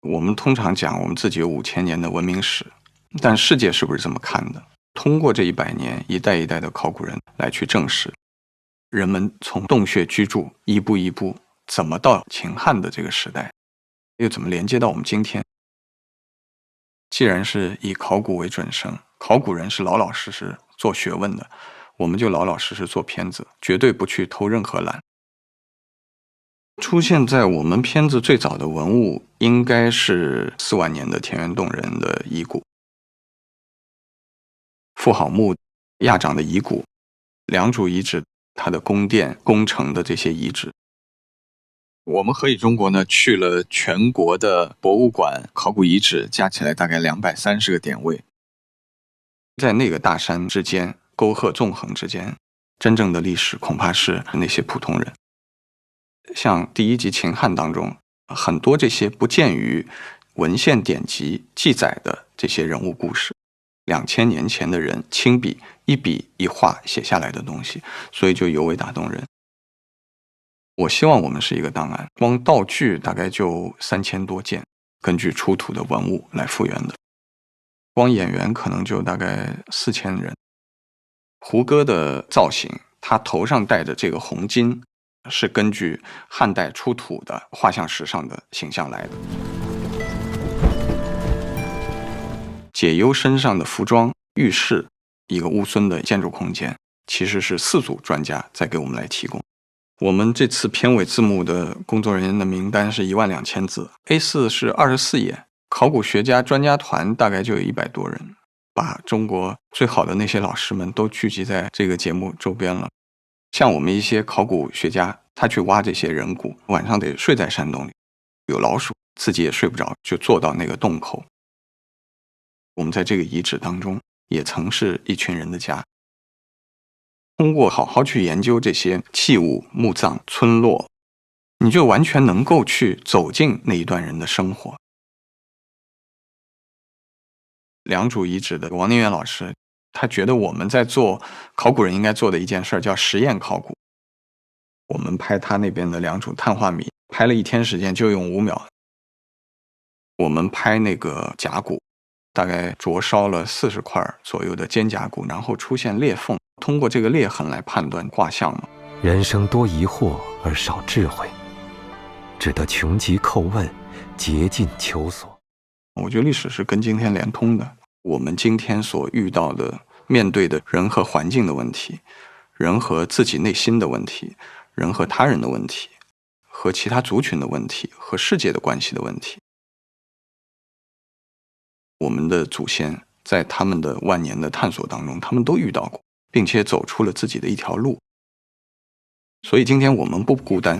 我们通常讲我们自己有5000年的文明史，但世界是不是这么看的？通过这100年，一代一代的考古人来去证实，人们从洞穴居住一步一步怎么到秦汉的这个时代，又怎么连接到我们今天。既然是以考古为准绳，考古人是老老实实做学问的，我们就老老实实做片子，绝对不去偷任何懒。出现在我们片子最早的文物应该是4万年的田园洞人的遗骨，妇好墓亚长的遗骨，良渚遗址它的宫殿工程的这些遗址。我们何以中国呢去了全国的博物馆考古遗址，加起来大概230个点位，在那个大山之间，沟壑纵横之间，真正的历史恐怕是那些普通人。像第1集秦汉当中，很多这些不见于文献典籍记载的这些人物故事，2000年前的人亲笔一笔一画写下来的东西，所以就尤为打动人。我希望我们是一个档案，光道具大概就3000多件，根据出土的文物来复原的。光演员可能就大概4000人。胡歌的造型，他头上戴的这个红巾，是根据汉代出土的画像石上的形象来的。解忧身上的服装、浴室，一个乌孙的建筑空间，其实是4组专家在给我们来提供。我们这次片尾字幕的工作人员的名单是12000字 ，A4 是24页，考古学家专家团大概就有100多人，把中国最好的那些老师们都聚集在这个节目周边了。像我们一些考古学家，他去挖这些人骨，晚上得睡在山洞里，有老鼠，自己也睡不着，就坐到那个洞口。我们在这个遗址当中，也曾是一群人的家。通过好好去研究这些器物、墓葬、村落，你就完全能够去走进那一段人的生活。良渚遗址的王宁远老师，他觉得我们在做考古人应该做的一件事叫实验考古。我们拍他那边的良渚碳化米，拍了1天时间就用5秒。我们拍那个甲骨，大概灼烧了40块左右的尖甲骨，然后出现裂缝，通过这个裂痕来判断卦象嘛。人生多疑惑而少智慧，只得穷极叩问，竭尽求索。我觉得历史是跟今天连通的。我们今天所遇到的、面对的人和环境的问题，人和自己内心的问题，人和他人的问题，和其他族群的问题，和世界的关系的问题，我们的祖先在他们的万年的探索当中，他们都遇到过，并且走出了自己的一条路。所以今天我们不孤单。